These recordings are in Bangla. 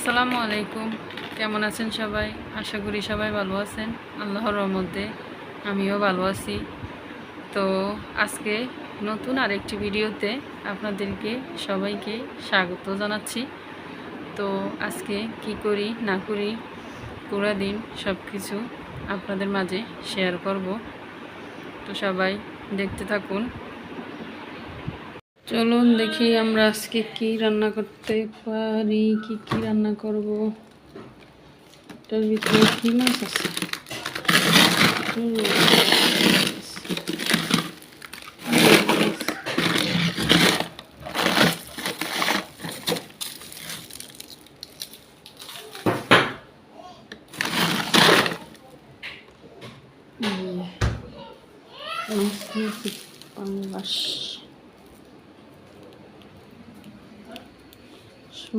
আসসালামু আলাইকুম। কেমন আছেন সবাই? আশা করি সবাই ভালো আছেন। আল্লাহর রহমতে আমিও ভালো আছি। তো আজকে নতুন আরেকটি ভিডিওতে আপনাদেরকে সবাইকে স্বাগত জানাচ্ছি। তো আজকে কি করি না করি পুরো দিন সব কিছু আপনাদের মাঝে শেয়ার করব। তো সবাই দেখতে থাকুন। চলুন দেখি আমরা আজকে কি রান্না করতে পারি, কি কি রান্না করব। এটার ভিতরে কি মাছ আছে? পাঙ্গাস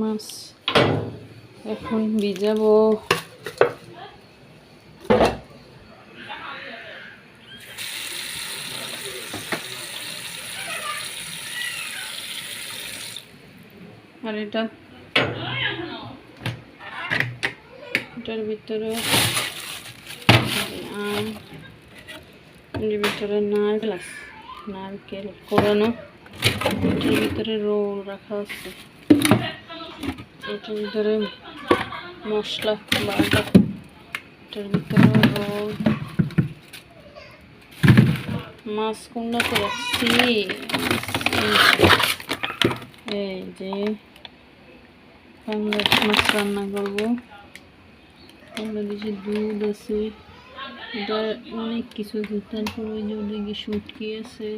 মাছ এখন ভিজাবো। আর এটার ভিতরে আম, এর ভিতরে নারকেল কোরানো, এটার ভিতরে রোল রাখা আছে, এটার ভিতরে মশলা বাটা, এটার ভিতরে রোল, মাছ কুন্ডাতে রাখছি। এই যে পাঙ্গাস মাছ রান্না করবো। বাংলাদেশে দুধ আছে, এটা অনেক কিছু আছে। তারপর ওই যে ওদিকে শুটকি আছে,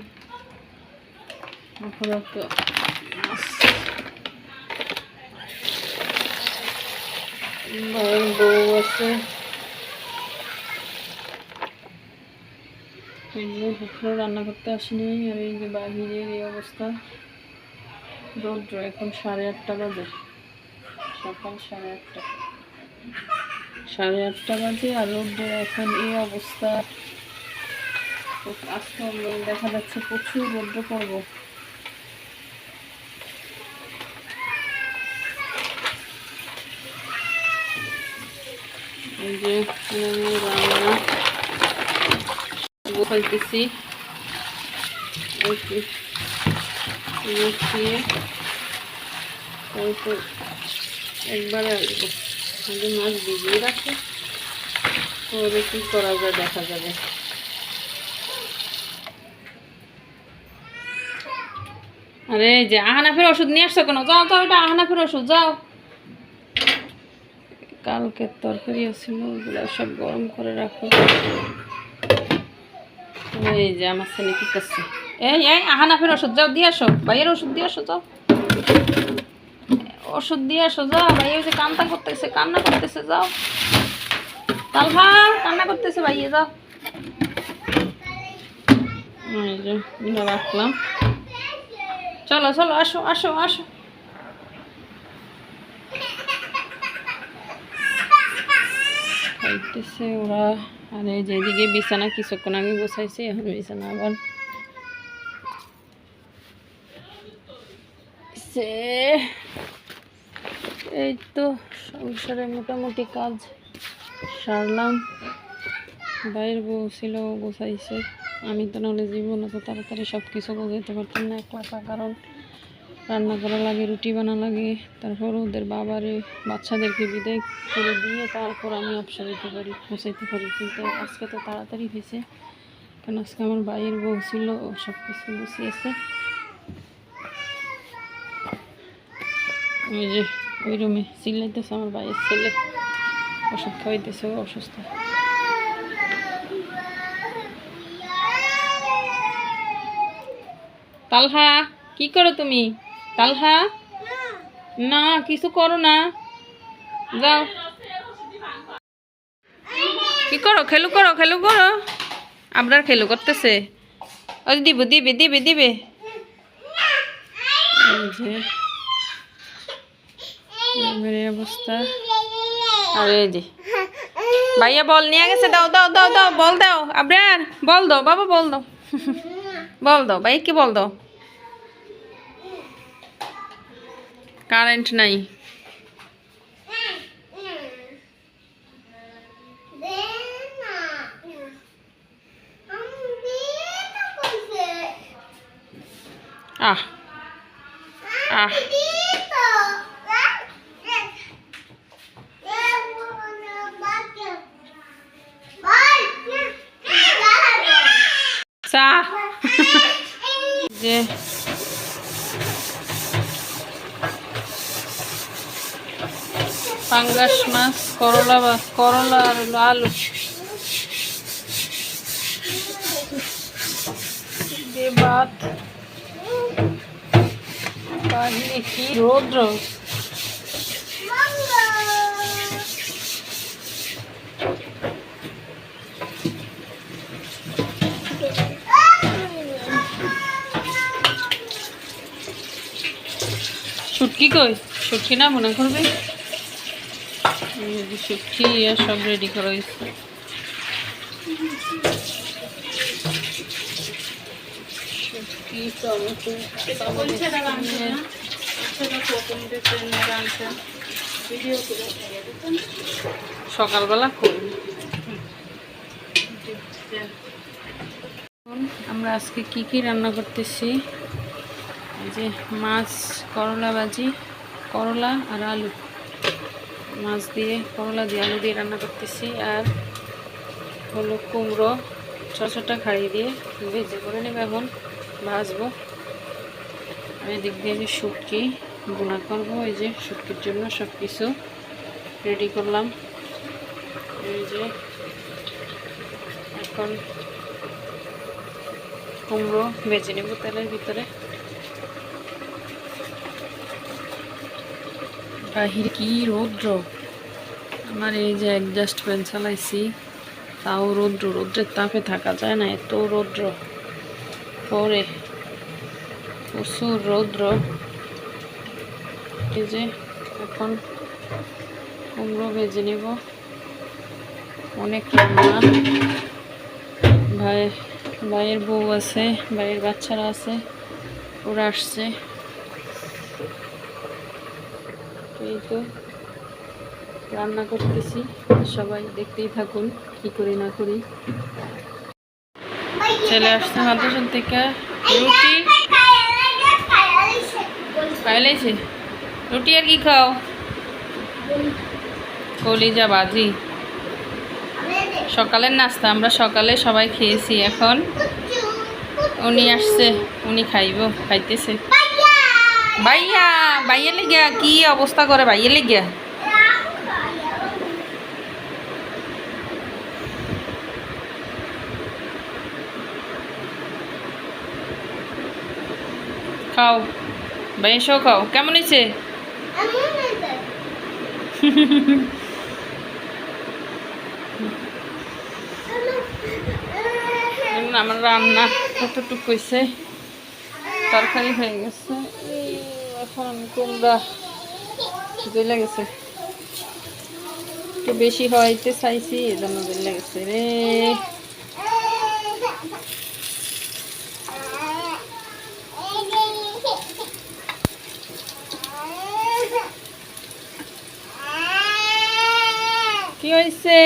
বউ আছে। রান্না করতে আসিনি। আর এই যে বাহিরের এই অবস্থা, রৌদ্র। এখন 8:30 বাজে, সকাল 8:30 বাজে। আর রৌদ্রের এখন এই অবস্থা। আজকে দেখা যাচ্ছে প্রচুর রৌদ্র পড়ব। এই যে রান্না গোছাইতেছি, তারপর একবারে আসবো। মাছ ভিজিয়ে রাখে, পরে কি করা যায় দেখা যাবে। আরে যে আহানাফের ওষুধ নিয়ে আসছো কেন? যাও তো, এটা আহানাফের ওষুধ, যাও। কালকের তরকারি আছিল, ওগুলো সব গরম করে রাখো। এই যে আমার ছেলে কি করছে? এই আহানাফের ওষুধ যাও দিয়ে আসো, ভাইয়ের ওষুধ দিয়ে আসো, যাও ওষুধ দিয়ে আসো, যাও। ভাই ওই যে কান্না করতেছে, যাও। তালহা কান্না করতেছে, ভাইয়ে যাও। এই যে রাখলাম, চলো চলো, আসো আসো আসো। খাইতেছে ওরা। আর এই যে এদিকে বিছানা কিছুক্ষণ আগে গোছাইছে, এখন বিছানা আবার এই তো সংসারে মোটামুটি কাজ সারলাম। বাইরের বউ ছিল, গোছাইছে। আমি তো নাহলে জীবন তো তাড়াতাড়ি সব কিছু গোছাইতে পারতাম না একলা, কারণ রান্না করা লাগে, রুটি বানা লাগে, তারপর ওদের বাচ্চাদেরকে বিদায় করে দিয়ে তারপর আমি অবসর হইতে পারি, গোছাইতে পারি। কিন্তু আজকে তো তাড়াতাড়ি হয়েছে, কারণ আজকে আমার বাইরের বউ ছিল, সব কিছু গুছিয়েছে। ওই যে ওই রুমে চিল্লাইতেছে আমার বাইরের ছেলে, ওষুধ খাওয়াইতেছে, ও অসুস্থ। তালহা কি করো তুমি? তালহা না, কিছু করো না, যাও। কি করো? খেলু করো, আবরার খেলু করতেছে। দিবে দিবে দিবে দিবে। অবস্থা। আর এই যে ভাইয়া বল নিয়ে গেছে, দাও দাও দাও দাও, বল দাও আবরার, বল দাও বাবা, বল দাও বল দাও ভাই, কি বল দাও। কারেন্ট নাই, আহ আহ চা যে পাঙ্গাস মাছ, করলা আর আলু দিয়ে ভাত। বাইরে কি রৌদ্র, শুটকি কই? শুটকি না মনে করবে, শুটকি আর সব রেডি করা হয়েছে। শুটকি টমেটো সকালবেলা করুন। আমরা আজকে কি কি রান্না করতেছি, এই যে মাছ, করলা ভাজি, করলা আর আলু, মাছ দিয়ে করলা দিয়ে আলু দিয়ে রান্না করতেছি। আর হলো কুমড়ো ছোটো ছোটো খাড়িয়ে দিয়ে ভেজে করে নেব, এখন ভাজবো। আর এদিক দিয়ে যে শুটকি বোনা করবো, এই যে শুটকির জন্য সব কিছু রেডি করলাম। এই যে এখন কুমড়ো ভেজে নেব তেলের ভিতরে। বাহিরে কি রৌদ্র, আমার এই যে অ্যাডজাস্ট ফ্যান চালাইছি তাও রৌদ্রের তাপে থাকা যায় না, এত রৌদ্র পরে, প্রচুর রৌদ্র। এই যে এখন কুমড়ো ভেজে নেব, অনেক রান্না। ভাইয়ের বউ আছে, ভাইয়ের বাচ্চারা আছে, ওরা আসছে। এই তো রান্না করতেছি, সবাই দেখতেই থাকুন কি করি না করি। ছেলে আসছে মাদ্রাসা থেকে, রুটি খাইলাইছে, রুটি আর কি খাও? কলিজা ভাজি, সকালের নাস্তা আমরা সকালে সবাই খেয়েছি। এখন উনি আসছে, উনি খাইতেছে। ভাইয়া লেগিয়া কি অবস্থা করে, ভাইয়া লেগিয়া খাও, ভাই এসো খাও। কেমন হয়েছে? আমার রান্না কতটুকু হয়েছে, তরকারি হয়ে গেছে। এখন আমি কুমড়া জ্বলে গেছে, একটু বেশি হইতে চাইছি, এজন্য জ্বলে গেছে রে। কি হয়েছে?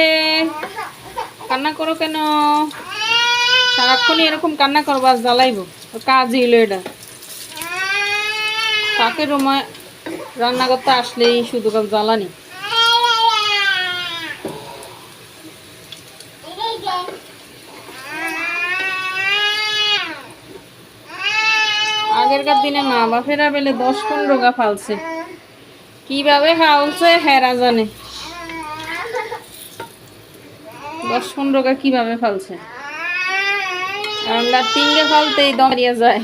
কান্না করো কেন? সারাক্ষণই এরকম কান্না করবো, আজ জ্বালাইব, কাজই হইলো এটা। কাকের রুমায় রান্না করতে আসলেই শুধু কাজ জ্বালানি। আগেরকার দিনে মা বাপেরা বেলে 10-15 গা ফালছে, কিভাবে ফালছে হেরা জানে। 10-15 গা কিভাবে ফালছে, আমরা 3 গে ফালতেই দমিয়ে যায়।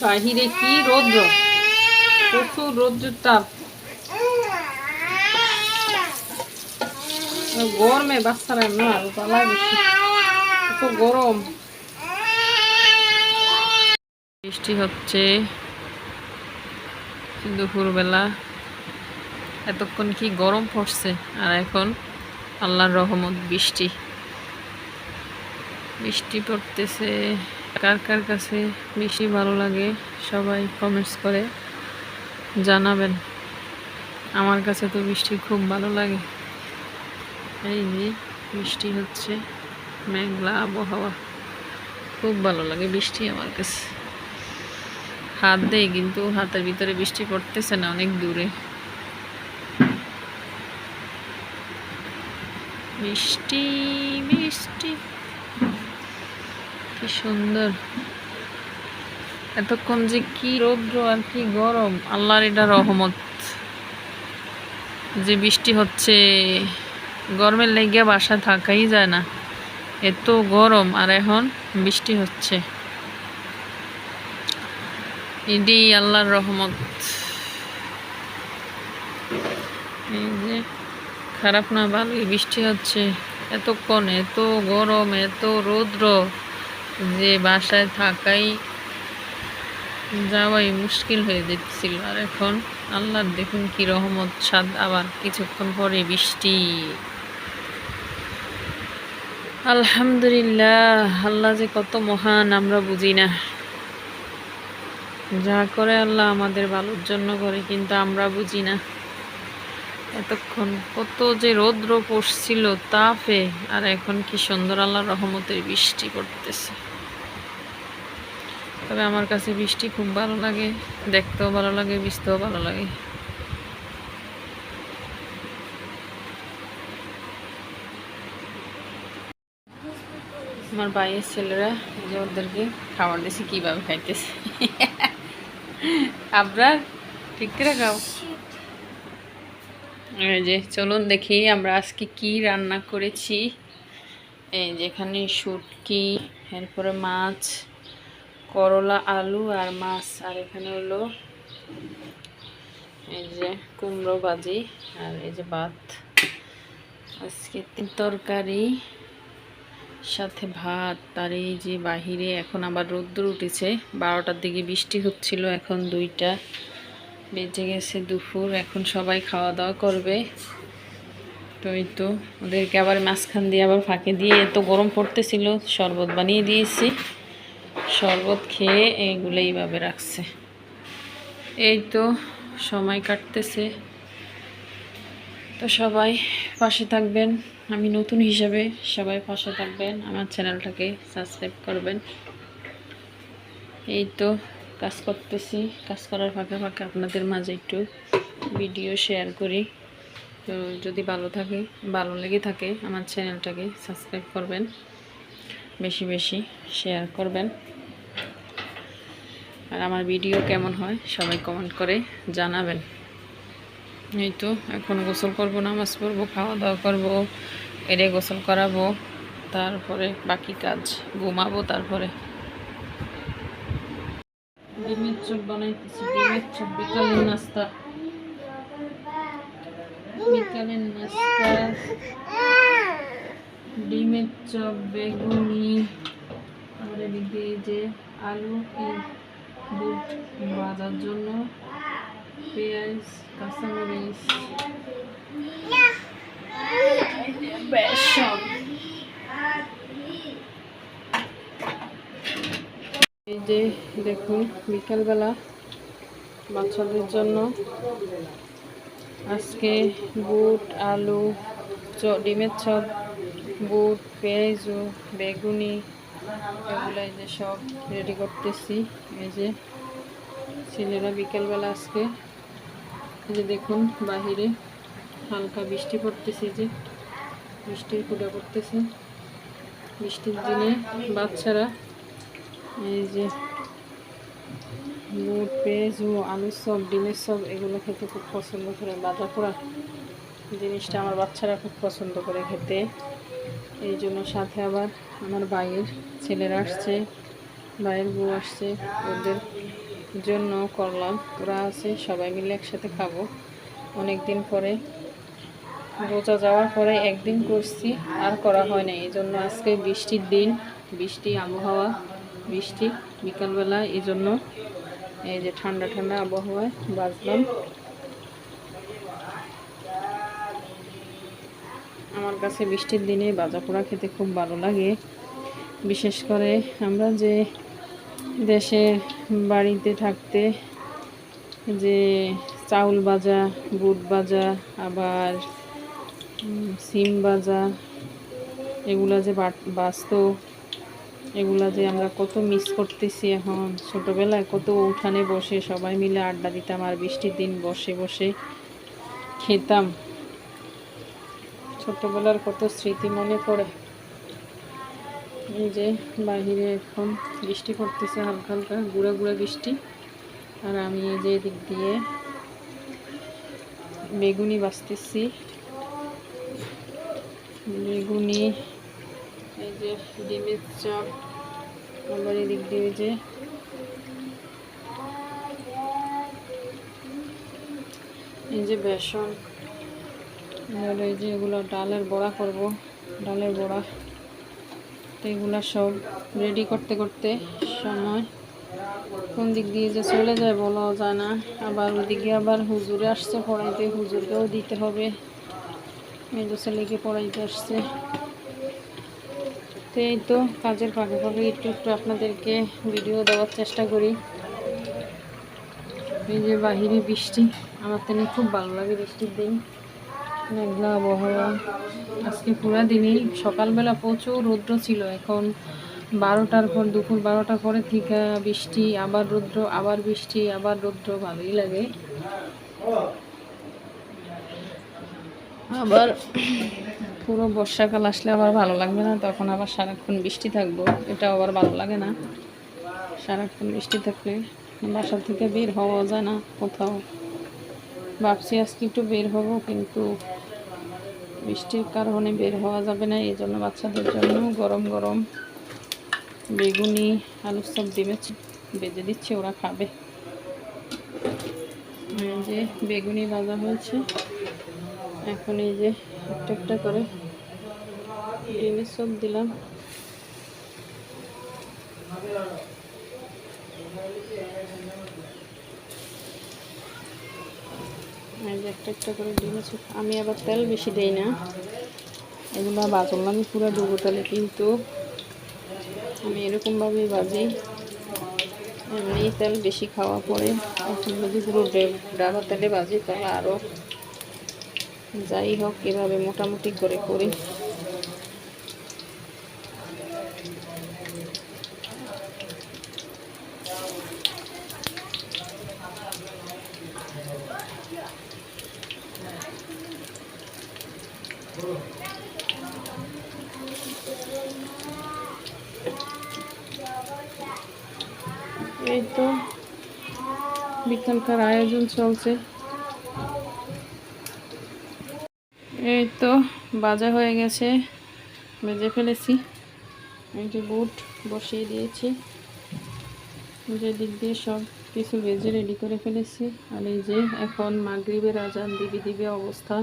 বাহিরে কি রৌদ্র, প্রচুর রৌদ্রের তাপ। গরমে বাচ্চারা না জ্বালা বেশি, এত গরম। বৃষ্টি হচ্ছে দুপুরবেলা, এতক্ষণ কি গরম পড়ছে, আর এখন আল্লাহর রহমত বৃষ্টি বৃষ্টি পড়তেছে। কার কার কাছে বৃষ্টি ভালো লাগে সবাই কমেন্টস করে জানাবেন। আমার কাছে তো বৃষ্টি খুব ভালো লাগে। এই যে বৃষ্টি হচ্ছে, মেঘলা আবহাওয়া, খুব ভালো লাগে বৃষ্টি আমার কাছে। হাত দেয় কিন্তু হাতের ভিতরে বৃষ্টি পড়তেছে না, অনেক দূরে। বৃষ্টি বৃষ্টি কি সুন্দর। এতক্ষণ যে কি রৌদ্র আর কি গরম, আল্লাহর এটা রহমত যে বৃষ্টি হচ্ছে। গরমের লেগে বাসা থাকাই যায় না, এত গরম, আর এখন বৃষ্টি হচ্ছে। এটি আল্লাহর রহমত। এই যে খারাপ না, ভালোই বৃষ্টি হচ্ছে। এতক্ষণ এত গরম, এত রৌদ্র যে বাসায় থাকাই যাওয়াই মুশকিল হয়ে যাচ্ছিল। আর এখন আল্লাহর দেখুন কি রহমত, সাদ আবার কিছুক্ষণ পরে বৃষ্টি। আলহামদুলিল্লাহ, আল্লাহ যে কত মহান আমরা বুঝি না। যা করে আল্লাহ আমাদের ভালোর জন্য করে, কিন্তু আমরা বুঝি না। এতক্ষণ কত যে রৌদ্র পড়ছিল তাপে, আর এখন কি সুন্দর আল্লাহর রহমতের বৃষ্টি পড়তেছে। তবে আমার কাছে বৃষ্টি খুব ভালো লাগে, দেখতেও ভালো লাগে, ভিজতেও ভালো লাগে। আমার ভাইয়ের ছেলেরা যে ওদেরকে খাবার দিয়েছে, কীভাবে খাইতেছে। আপনার ঠিক করে খাও। এই যে চলুন দেখি আমরা আজকে কি রান্না করেছি। এই যেখানে শুটকি, এরপরে মাছ, করলা, আলু আর মাছ, আর এখানে হলো এই যে কুমড়ো ভাজি, আর এই যে ভাত। আজকে 3 তরকারি সাথে ভাত। আর এই যে বাহিরে এখন আবার রোদ্দুর উঠেছে, 12টার দিকে বৃষ্টি হচ্ছিল, এখন 2টা বেজে গেছে দুপুর। এখন সবাই খাওয়া দাওয়া করবে। তো এই তো ওদেরকে আবার মাঝখান দিয়ে আবার ফাঁকে দিয়ে, এত গরম পড়তেছিল, শরবত বানিয়ে দিয়েছি। শরবত খেয়ে এইগুলো এইভাবে রাখছে। এই তো সময় কাটতেছে। তো সবাই পাশে থাকবেন, আমি নতুন হিসাবে সবাই পাশে থাকবেন, আমার চ্যানেলটাকে সাবস্ক্রাইব করবেন। এই তো কাজ করতেছি, কাজ করার ফাঁকে ফাঁকে আপনাদের মাঝে একটু ভিডিও শেয়ার করি। তো যদি ভালো লেগে থাকে আমার চ্যানেলটাকে সাবস্ক্রাইব করবেন, বেশি বেশি শেয়ার করবেন। আর আমার ভিডিও কেমন হয় সবাই কমেন্ট করে জানাবেন। এই তো এখন গোসল করবো, নামাজ পড়বো, খাওয়া দাওয়া করবো, এরে গোসল করাবো, তারপরে বাকি কাজ, ঘুমাবো। তারপরে ডিমের চপ বানাইতেছি, ডিমের চপ বিকালের নাস্তা। ডিমের চপ, বেগুনি, আর এদিকে যে আলু, এই বুট ভাজার জন্য, পেঁয়াজ, কাঁচামরিচ, বেসন। এই যে দেখুন বিকালবেলা বাচ্চাদের জন্য আজকে বুট, আলু, ডিমের চপ, বুট, পেঁয়াজ, বেগুনি, এগুলো এই যে সব রেডি করতেছি। এই যে ছেলেরা বিকেলবেলা আজকে এই যে দেখুন বাহিরে হালকা বৃষ্টি পড়তেছে, যে বৃষ্টির কুড়া পড়তেছে। বৃষ্টির দিনে বাচ্চারা এই যে বুট, পেঁয়াজ, আলুর চপ, ডিমের চপ এগুলো খেতে খুব পছন্দ করে। বাজা পোড়া জিনিসটা আমার বাচ্চারা খুব পছন্দ করে খেতে। এই জন্য সাথে আবার আমার ভাইয়ের ছেলেরা আসছে, ভাইয়ের বউ আসছে, ওদের জন্য করলাম। ওরা আছে, সবাই মিলে একসাথে খাবো। অনেক দিন পরে, রোজা যাওয়ার পরে একদিন করছি, আর করা হয় না। এই জন্য আজকে বৃষ্টির দিন, বৃষ্টি আবহাওয়া, বৃষ্টি বিকালবেলা, এই জন্য এই যে ঠান্ডা ঠান্ডা আবহাওয়ায় বাজলাম। আমার কাছে বৃষ্টির দিনে ভাজা পোড়া খেতে খুব ভালো লাগে। বিশেষ করে আমরা যে দেশে বাড়িতে থাকতে যে চাউল ভাজা, বুট ভাজা, আবার সিম ভাজা, এগুলা যে বাঁচতো, এগুলা যে আমরা কত মিস করতেছি এখন। ছোটোবেলায় কত উঠানে বসে সবাই মিলে আড্ডা দিতাম আর বৃষ্টির দিন বসে বসে খেতাম। ছোটোবেলার কত স্মৃতি মনে পড়ে। এই যে বাহিরে এখন বৃষ্টি পড়তেছে, হালকা হালকা গুঁড়া গুঁড়া বৃষ্টি। আর আমি এই যে দিক দিয়ে বেগুনি বাছতেছি। বেগুনি, এই যে ডিমের চপ, আবার এদিক দিয়ে যে এই যে বেসন, আর এই যে এগুলো ডালের বড়া করব, ডালের বড়া। তো এগুলো সব রেডি করতে করতে সময় কোন দিক দিয়ে যে চলে যায় বলা যায় না। আবার ওদিকে আবার হুজুরে আসছে পড়াইতে, হুজুরকেও দিতে হবে। এই যে ছেলেকে পড়াইতে আসছে। তো এই তো কাজের ফাঁকে ফাঁকে একটু একটু আপনাদেরকে ভিডিও দেওয়ার চেষ্টা করি। এই যে বাহিরে বৃষ্টি, আমার তেমনি খুব ভালো লাগে বৃষ্টির দিন, মেঘলা আবহাওয়া। আজকে পুরো দিনই সকালবেলা প্রচুর রৌদ্র ছিল, এখন 12টার পর, দুপুর 12টার পরে থেকে বৃষ্টি, আবার রৌদ্র, আবার বৃষ্টি, আবার রৌদ্র। ভালোই লাগে। আবার পুরো বর্ষাকাল আসলে আবার ভালো লাগবে না, তখন আবার সারাক্ষণ বৃষ্টি থাকবো, এটা আবার ভালো লাগে না। সারাক্ষণ বৃষ্টি থাকলে বাসা থেকে বের হওয়া যায় না কোথাও। ভাবছি আজকে একটু বের হব, কিন্তু বৃষ্টির কারণে বের হওয়া যাবে না। এই জন্য বাচ্চাদের জন্য গরম গরম বেগুনি, আলুর সব ডিমে ভেজে দিচ্ছি, ওরা খাবে। এই যে বেগুনি ভাজা হয়েছে, এখন এই যে একটা একটা করে ডিমের সব দিলাম। এই যে একটা একটা করে ডিমের সব। আমি আবার তেল বেশি দেই না, এগুলো বাজল আমি পুরো ডুবো তেলে, কিন্তু আমি এরকমভাবেই ভাজি। এমনি তেল বেশি খাওয়া পড়ে, এখন যদি পুরো ডাবা তেলে ভাজি তাহলে আরও। যাই হোক, এভাবে মোটামুটি করে করি। এই তো বিকালকার আয়োজন চলছে। এই তো ভাজা হয়ে গেছে, ভেজে ফেলেছি। এই যে বুট বসিয়ে দিয়েছি, যে দিক দিয়ে সব কিছু ভেজে রেডি করে ফেলেছি। আর এই যে এখন মাগরিবের আজান দিবি দিবে অবস্থা।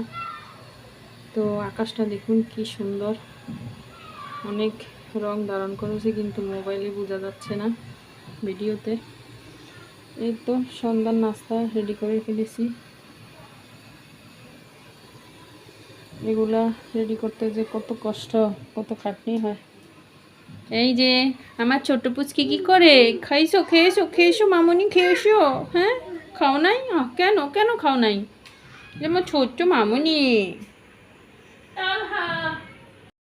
তো আকাশটা দেখুন কি সুন্দর, অনেক রং ধারণ করেছে, কিন্তু মোবাইলে বোঝা যাচ্ছে না, ভিডিওতে। এই তো সন্ধ্যার নাস্তা রেডি করে ফেলেছি। এগুলা রেডি করতে যে কত কষ্ট, কত খাটনি হয়। এই যে আমার ছোট পুচকি কি করে, খাইছো, খেয়েছো, খেয়েছো মামনি, খেয়েছো? হ্যাঁ, খাও নাই? কেন কেন খাও নাই? যে আমার ছোট্ট মামনি।